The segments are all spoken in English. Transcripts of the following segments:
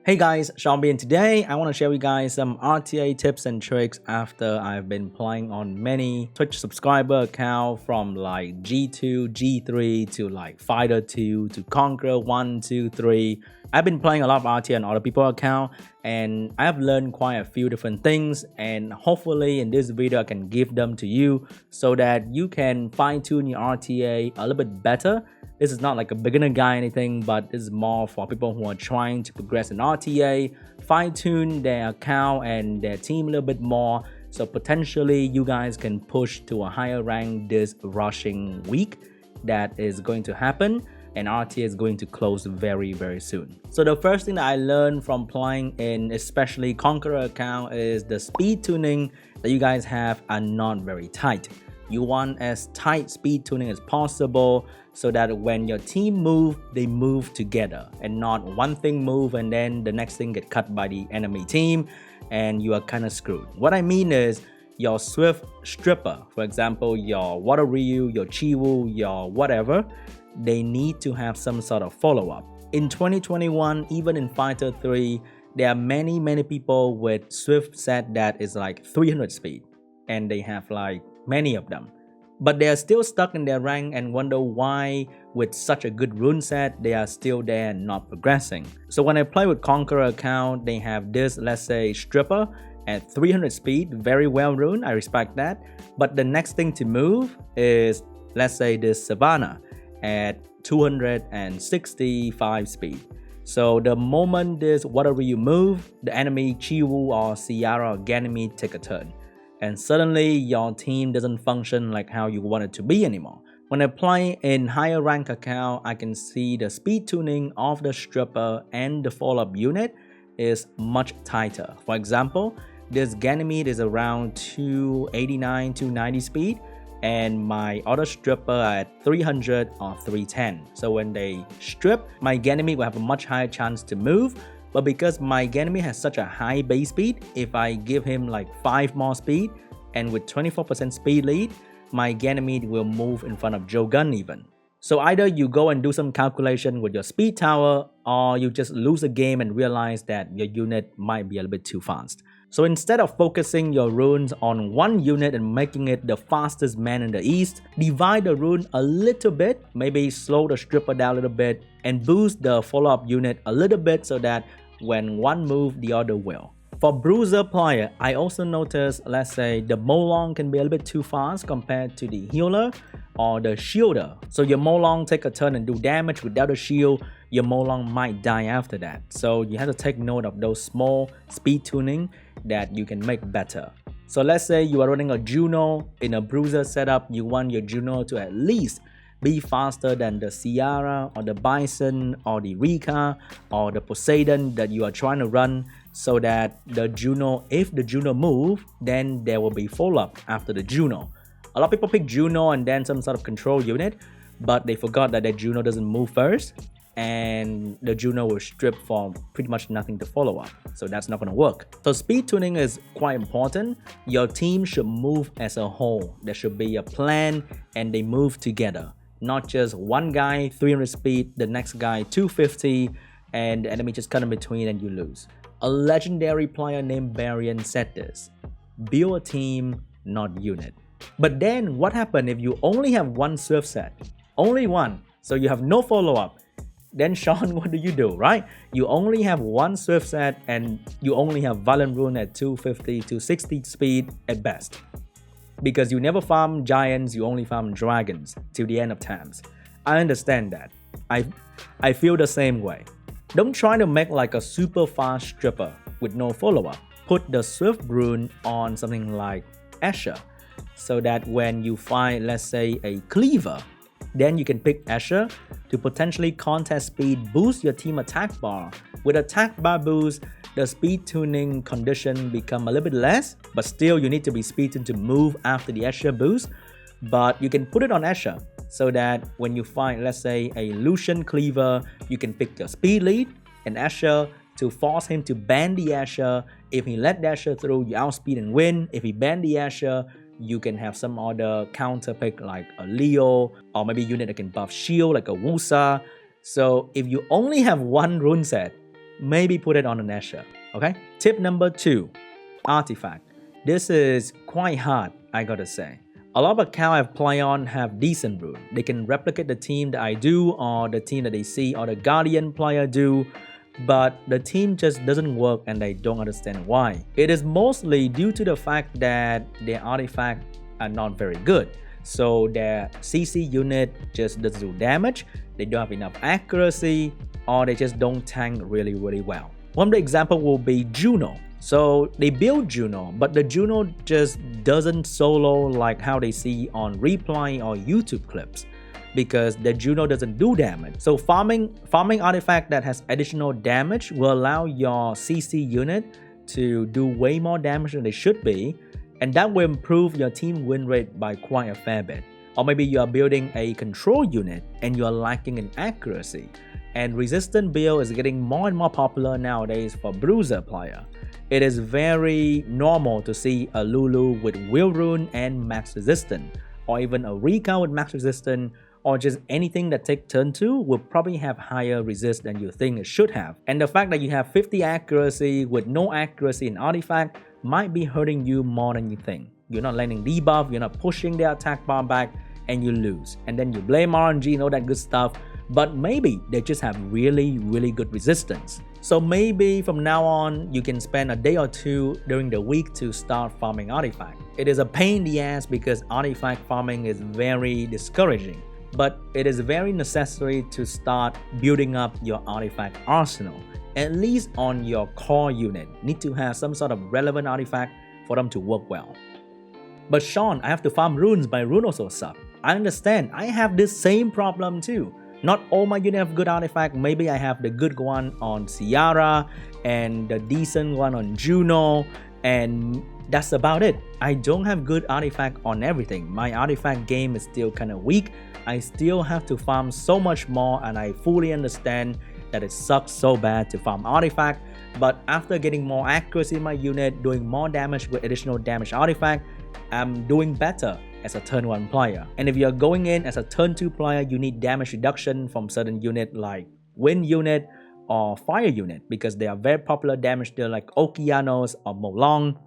Hey guys, SeanB, and today I want to share with you guys some RTA tips and tricks after I've been playing on many Twitch subscriber accounts from like G2, G3 to like Fighter 2 to Conqueror 1, 2, 3. I've been playing a lot of RTA on other people's account and I've learned quite a few different things, and hopefully in this video I can give them to you so that you can fine-tune your RTA a little bit better. This is not like a beginner guide or anything, but this is more for people who are trying to progress in RTA, fine-tune their account and their team a little bit more, so potentially you guys can push to a higher rank this rushing week that is going to happen, and RTA is going to close very soon. So the first thing that I learned from playing in especially Conqueror account is the speed tuning that you guys have are not very tight. You want as tight speed tuning as possible so that when your team move, they move together and not one thing move and then the next thing get cut by the enemy team and you are kind of screwed. What I mean is your Swift stripper, for example, your Water Ryu, your Chiwu, your whatever, they need to have some sort of follow-up. In 2021, even in Fighter 3, there are many people with Swift set that is like 300 speed and they have like many of them, but they are still stuck in their rank and wonder why with such a good rune set they are still there and not progressing. So when I play with Conqueror account, they have this, let's say, stripper at 300 speed, very well rune, I respect that, but the next thing to move is, let's say, this Savannah at 265 speed. So the moment this whatever you move, the enemy Chiwu or Ciara or Ganymede take a turn, and suddenly your team doesn't function like how you want it to be anymore. When I play in higher rank account, I can see the speed tuning of the stripper and the follow-up unit is much tighter. For example, this Ganymede is around 289, 290 speed, and my other stripper at 300 or 310. So when they strip, my Ganymede will have a much higher chance to move. But because my Ganymede has such a high base speed, if I give him like 5 more speed and with 24% speed lead, my Ganymede will move in front of Joe Gun even. So either you go and do some calculation with your speed tower, or you just lose a game and realize that your unit might be a little bit too fast. So instead of focusing your runes on one unit and making it the fastest man in the east, divide the rune a little bit, maybe slow the stripper down a little bit and boost the follow-up unit a little bit so that when one move, the other will. For bruiser player, I also noticed, let's say, the Molong can be a little bit too fast compared to the healer or the shielder. So your Molong take a turn and do damage without a shield, your Molong might die after that. So you have to take note of those small speed tuning that you can make better. So let's say you are running a Juno in a bruiser setup, you want your Juno to at least be faster than the Ciara or the Bison or the Rika or the Poseidon that you are trying to run, so that the Juno, if the Juno move, then there will be follow-up after the Juno. A lot of people pick Juno and then some sort of control unit, but they forgot that the Juno doesn't move first and the Juno will strip for pretty much nothing to follow up. So that's not going to work. So speed tuning is quite important. Your team should move as a whole. There should be a plan and they move together. Not just one guy 300 speed, the next guy 250, and the enemy just cut in between and you lose. A legendary player named Barian said this: build a team, not unit. But then what happens if you only have one Swift set? Only one. So you have no follow-up. Then Sean, what do, right? You only have one Swift set and you only have Violent Rune at 250, 260 speed at best. Because you never farm giants, you only farm dragons till the end of times. I understand that. I feel the same way. Don't try to make like a super fast stripper with no follow-up. Put the Swift rune on something like Asher, so that when you find, let's say, a cleaver, then you can pick Asher to potentially contest speed, boost your team attack bar. With attack bar boost, the speed tuning condition become a little bit less, but still you need to be speed tuned to move after the Asher boost. But you can put it on Asher so that when you find, let's say, a Lucian cleaver, you can pick your speed lead and Asher to force him to ban the Asher. If he let the Asher through, you outspeed and win. If he ban the Asher, you can have some other counter pick like a Leo, or maybe unit that can buff shield like a Wusa. So if you only have one rune set, maybe put it on an Escher. Okay? Tip number 2, artifact. This is quite hard, I gotta say. A lot of accounts I've played on have decent rune. They can replicate the team that I do, or the team that they see, or the Guardian player do, but the team just doesn't work and I don't understand why. It is mostly due to the fact that their artifacts are not very good. So their CC unit just doesn't do damage, they don't have enough accuracy, or they just don't tank really well. One of the examples will be Juno. So they build Juno, but the Juno just doesn't solo like how they see on replay or YouTube clips, because the Juno doesn't do damage. So farming artifact that has additional damage will allow your CC unit to do way more damage than they should be, and that will improve your team win rate by quite a fair bit. Or maybe you are building a control unit and you are lacking in accuracy, and resistant build is getting more and more popular nowadays for bruiser player. It is very normal to see a Lulu with Will Rune and max resistance, or even a Rika with max resistance, or just anything that takes turn 2 will probably have higher resist than you think it should have. And the fact that you have 50 accuracy with no accuracy in artifact might be hurting you more than you think. You're not landing debuff, you're not pushing their attack bar back, and you lose. And then you blame RNG and all that good stuff, but maybe they just have really good resistance. So maybe from now on, you can spend a day or 2 during the week to start farming artifact. It is a pain in the ass because artifact farming is very discouraging, but it is very necessary to start building up your artifact arsenal. At least on your core unit, need to have some sort of relevant artifact for them to work well. But Sean, I have to farm runes, my rune also suck. I understand, I have this same problem too. Not all my units have good artifact. Maybe I have the good one on Ciara and the decent one on Juno, and that's about it. I don't have good artifact on everything. My artifact game is still kind of weak. I still have to farm so much more, and I fully understand that it sucks so bad to farm artifact. But after getting more accuracy in my unit, doing more damage with additional damage artifact, I'm doing better as a turn 1 player. And if you're going in as a turn 2 player, you need damage reduction from certain unit like wind unit or fire unit, because they are very popular damage dealer like Okeanos or Molong.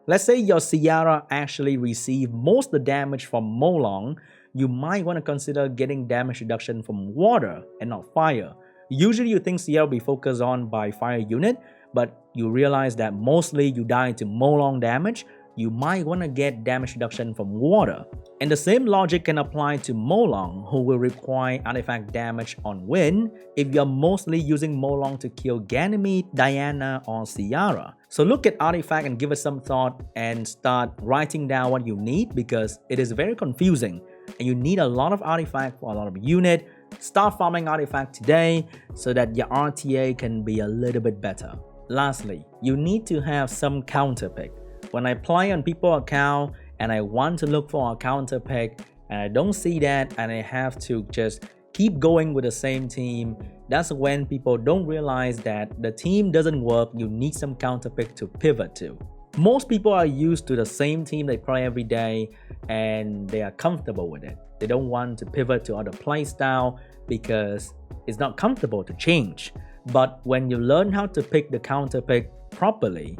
Let's say your Ciara actually received most of the damage from Molong, you might want to consider getting damage reduction from water and not fire. Usually you think Ciara will be focused on by fire unit, but you realize that mostly you die to Molong damage. You might want to get damage reduction from water. And the same logic can apply to Molong, who will require artifact damage on wind if you're mostly using Molong to kill Ganymede, Diana, or Ciara. So look at artifact and give it some thought and start writing down what you need, because it is very confusing and you need a lot of artifact for a lot of unit. Start farming artifact today so that your RTA can be a little bit better. Lastly, you need to have some counter pick. When I play on people's account and I want to look for a counter pick and I don't see that and I have to just keep going with the same team, that's when people don't realize that the team doesn't work. You need some counter pick to pivot to. Most people are used to the same team they play every day and they are comfortable with it. They don't want to pivot to other play style because it's not comfortable to change. But when you learn how to pick the counter pick properly,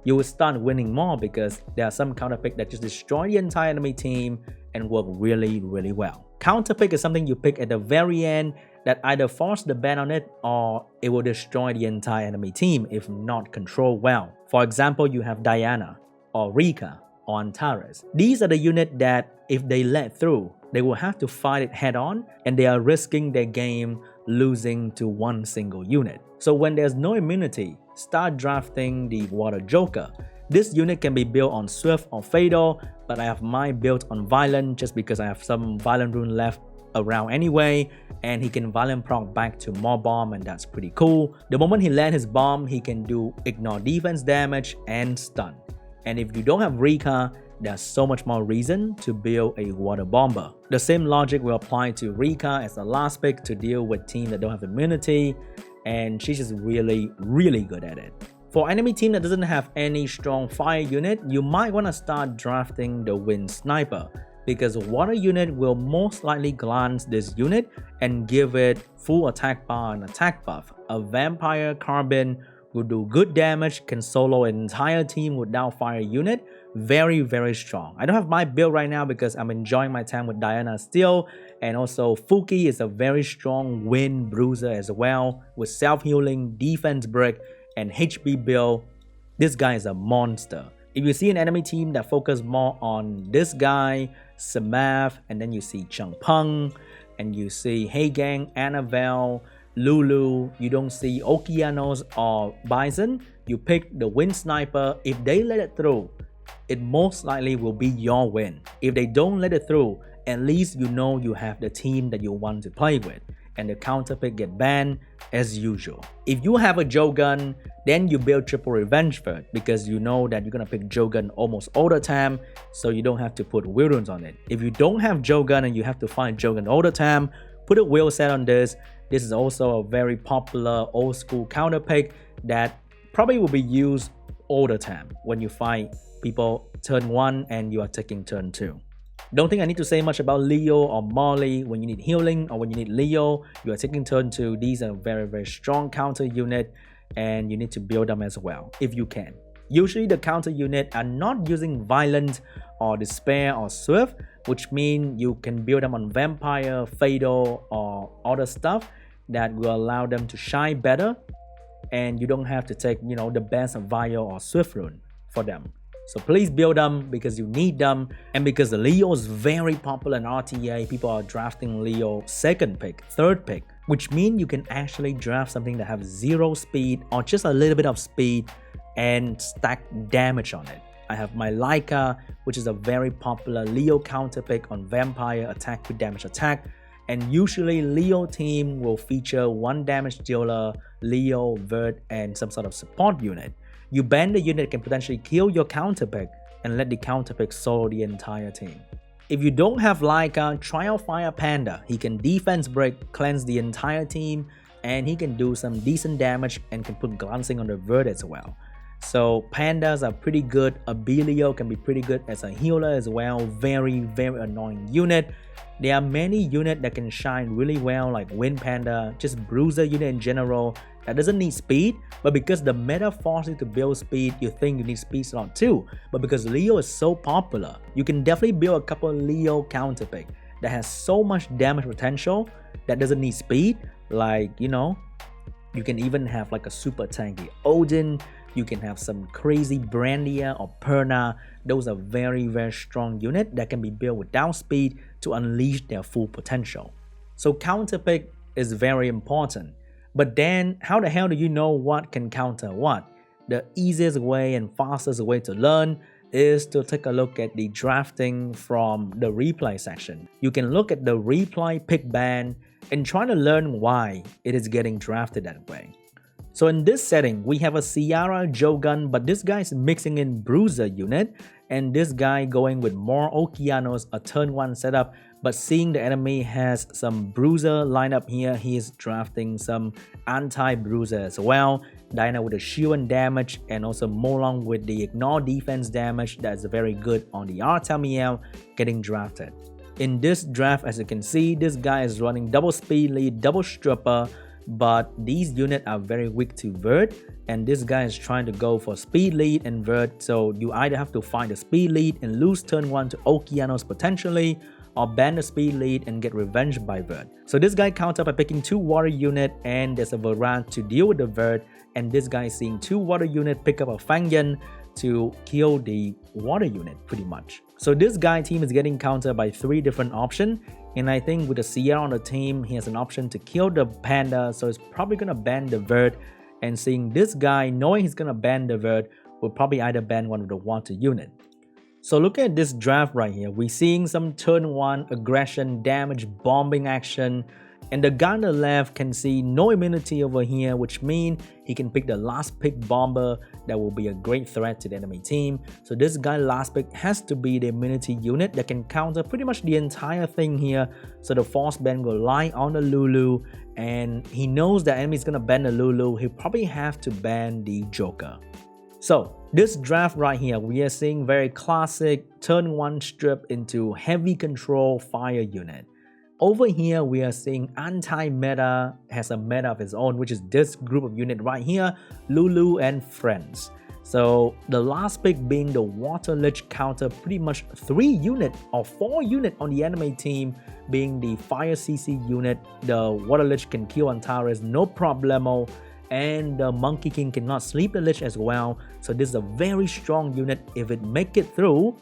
you will start winning more, because there are some counter pick that just destroy the entire enemy team and work really well. Counter pick is something you pick at the very end that either force the ban on it or it will destroy the entire enemy team if not controlled well. For example, you have Diana or Rika or Antares. These are the units that if they let through, they will have to fight it head on, and they are risking their game losing to one single unit. So when there's no immunity, start drafting the Water Joker. This unit can be built on Swift or Fatal, but I have mine built on Violent just because I have some Violent rune left around anyway, and he can Violent proc back to more bomb, and that's pretty cool. The moment he land his bomb, he can do ignore defense damage and stun. And if you don't have Rika, there's so much more reason to build a Water Bomber. The same logic will apply to Rika as the last pick to deal with teams that don't have immunity, and she's just really good at it. For enemy team that doesn't have any strong fire unit, you might want to start drafting the Wind Sniper, because water unit will most likely glance this unit and give it full attack bar and attack buff. A Vampire Carbon will do good damage, can solo an entire team without fire unit. Very, very strong. I don't have my build right now because I'm enjoying my time with Diana still. And also Fuki is a very strong wind bruiser as well with self-healing, defense brick, and HP build. This guy is a monster. If you see an enemy team that focus more on this guy, Samath, and then you see Chung Peng, and you see Heigang, Annabelle, Lulu, you don't see Okeanos or Bison, you pick the Wind Sniper. If they let it through, it most likely will be your win. If they don't let it through, at least you know you have the team that you want to play with, and the counter pick get banned as usual. If you have a Jogun, then you build triple revenge first because you know that you're gonna pick Jogun almost all the time, so you don't have to put wheel runes on it. If you don't have Jogun and you have to find Jogun all the time, put a wheel set on this. This is also a very popular old school counter pick that probably will be used all the time when you fight people turn 1 and you are taking turn 2. Don't think I need to say much about Leo or Molly. When you need healing or when you need Leo, you are taking turn 2. These are very, very strong counter unit and you need to build them as well if you can. Usually the counter unit are not using Violent or Despair or Swift, which means you can build them on Vampire, Fatal, or other stuff that will allow them to shine better, and you don't have to take, you know, the best Vial or Swift rune for them. So please build them because you need them, and because the Leo is very popular in RTA, people are drafting Leo second pick, third pick, which means you can actually draft something that have 0 speed or just a little bit of speed and stack damage on it. I have my Leica, which is a very popular Leo counter pick on Vampire, attack with damage attack, and usually Leo team will feature 1 damage dealer, Leo, Vert, and some sort of support unit. You ban the unit that can potentially kill your counter pick and let the counter pick solo the entire team. If you don't have Leica, try out Fire Panda. He can defense break, cleanse the entire team, and he can do some decent damage and can put glancing on the Vert as well. So pandas are pretty good. Abilio can be pretty good as a healer as well. Very, very annoying unit. There are many units that can shine really well, like Wind Panda, just bruiser unit in general that doesn't need speed, but because the meta forces you to build speed, you think you need speed slot too. But because Leo is so popular, you can definitely build a couple Leo counter pick that has so much damage potential that doesn't need speed. Like, you know, you can even have like a super tanky Odin. You can have some crazy Brandia or Perna. Those are very, very strong units that can be built without speed to unleash their full potential. So counter pick is very important. But then how the hell do you know what can counter what? The easiest way and fastest way to learn is to take a look at the drafting from the replay section. You can look at the replay pick ban and try to learn why it is getting drafted that way. So in this setting, we have a Ciara Jogun, but this guy is mixing in Bruiser unit, and this guy going with more Okeanos, a turn 1 setup, but seeing the enemy has some Bruiser lineup here, he is drafting some anti-Bruiser as well. Diana with the shield and damage, and also Molong with the ignore defense damage that's very good on the RTA getting drafted. In this draft, as you can see, this guy is running double speed lead, double stripper, but these units are very weak to Vert, and this guy is trying to go for speed lead and Vert, so you either have to find the speed lead and lose turn 1 to Okeanos potentially, or ban the speed lead and get revenge by Vert. So this guy counter by picking 2 water unit, and there's a Varant to deal with the Vert, and this guy is seeing 2 water unit pick up a Fangyan to kill the water unit pretty much. So this guy team is getting countered by 3 different options. And I think with the Ciara on the team, he has an option to kill the Panda, so he's probably gonna ban the Vert. And seeing this guy, knowing he's gonna ban the Vert, will probably either ban one of the water unit. So look at this draft right here. We're seeing some turn 1 aggression, damage, bombing action. And the guy on the left can see no immunity over here, which means he can pick the last pick bomber that will be a great threat to the enemy team. So this guy last pick has to be the immunity unit that can counter pretty much the entire thing here. So the force ban will lie on the Lulu, and he knows the enemy is gonna ban the Lulu. He'll probably have to ban the Joker. So this draft right here, we are seeing very classic turn 1 strip into heavy control fire unit. Over here, we are seeing anti-meta has a meta of its own, which is this group of unit right here, Lulu and friends. So the last pick being the Water Lich counter pretty much 3 unit or 4 unit on the enemy team, being the Fire CC unit. The Water Lich can kill Antares no problemo, and the Monkey King cannot sleep the Lich as well. So this is a very strong unit if it make it through.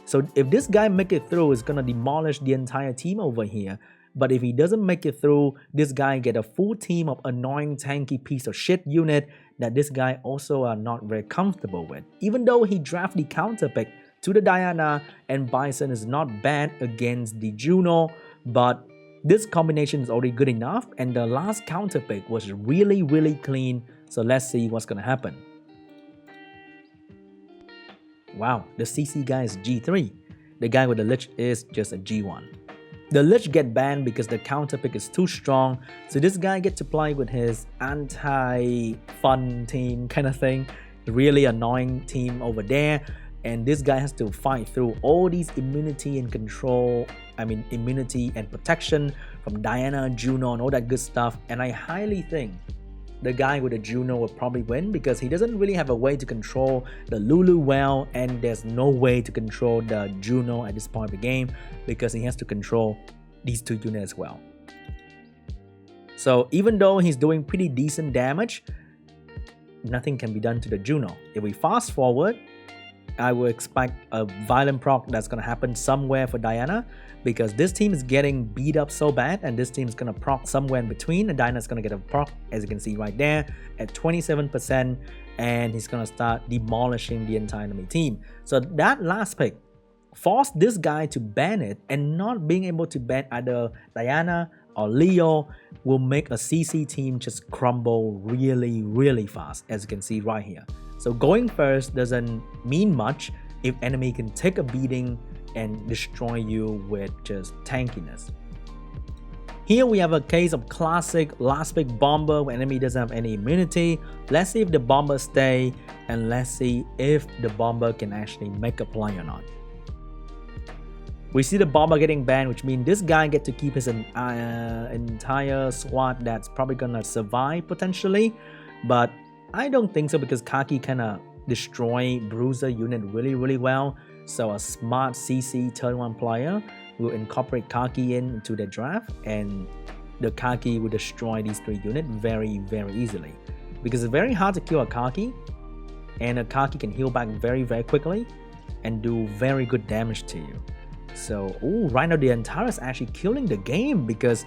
So if this guy make it through, it's gonna demolish the entire team over here. But if he doesn't make it through, this guy get a full team of annoying tanky piece of shit unit that this guy also are not very comfortable with. Even though he draft the counter pick to the Diana, and Bison is not bad against the Juno, but this combination is already good enough, and the last counter pick was really clean. So let's see what's gonna happen. Wow, the CC guy is G3. The guy with the Lich is just a G1. The Lich get banned because the counter pick is too strong. So this guy gets to play with his anti-fun team kind of thing. Really annoying team over there. And this guy has to fight through all these immunity and control. Immunity and protection from Diana, Juno, and all that good stuff. And I highly think the guy with the Juno will probably win because he doesn't really have a way to control the Lulu well, and there's no way to control the Juno at this point of the game because he has to control these 2 units as well. So even though he's doing pretty decent damage, nothing can be done to the Juno. If we fast forward, I will expect a violent proc that's going to happen somewhere for Diana, because this team is getting beat up so bad, and this team is going to proc somewhere in between, and Diana's going to get a proc, as you can see right there, at 27%, and he's going to start demolishing the entire enemy team. So that last pick forced this guy to ban it, and not being able to ban either Diana or Leo will make a CC team just crumble really fast, as you can see right here. So going first doesn't mean much if enemy can take a beating and destroy you with just tankiness. Here we have a case of classic last pick bomber where enemy doesn't have any immunity. Let's see if the bomber stay, and let's see if the bomber can actually make a play or not. We see the bomber getting banned, which means this guy get to keep his entire squad that's probably gonna survive potentially, but I don't think so because Kaki kinda destroy Bruiser unit really well. So a smart CC turn 1 player will incorporate Kaki into the draft, and the Kaki will destroy these 3 units very easily, because it's very hard to kill a Kaki, and a Kaki can heal back very quickly and do very good damage to you. So right now the Antares is actually killing the game, because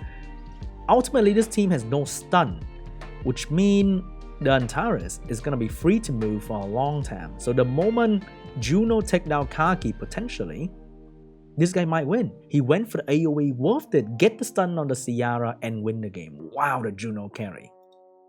ultimately this team has no stun, which means the Antares is going to be free to move for a long time. So the moment Juno take down Kaki, potentially, this guy might win. He went for the AoE, wolfed it, get the stun on the Ciara, and win the game. Wow, the Juno carry.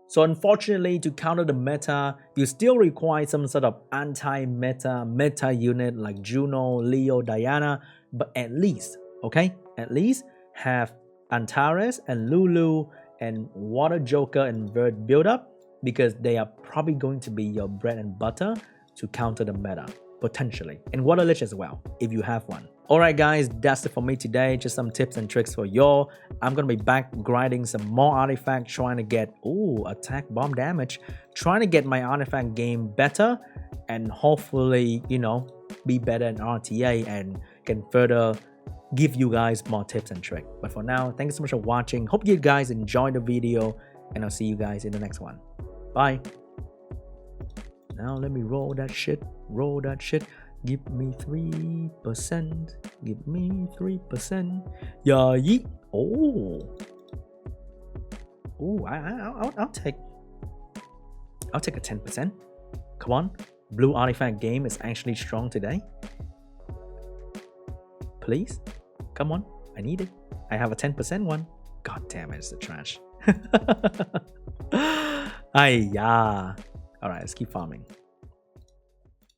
So unfortunately, to counter the meta, you still require some sort of anti-meta unit like Juno, Leo, Diana, but at least, okay, at least have Antares and Lulu and Water Joker and Verd build up, because they are probably going to be your bread and butter to counter the meta, potentially. And Water Lich as well, if you have one. Alright guys, that's it for me today. Just some tips and tricks for y'all. I'm gonna be back grinding some more artifacts, trying to get, attack bomb damage. Trying to get my artifact game better, and hopefully, be better in RTA and can further give you guys more tips and tricks. But for now, thank you so much for watching. Hope you guys enjoyed the video, and I'll see you guys in the next one. Bye. Now let me roll that shit. Give me 3%. Give me 3%. Yeah, yeet. I'll take a 10%. Come on. Blue artifact game is actually strong today. Please. Come on. I need it. I have a 10% one. God damn it, it's the trash. Alright, let's keep farming.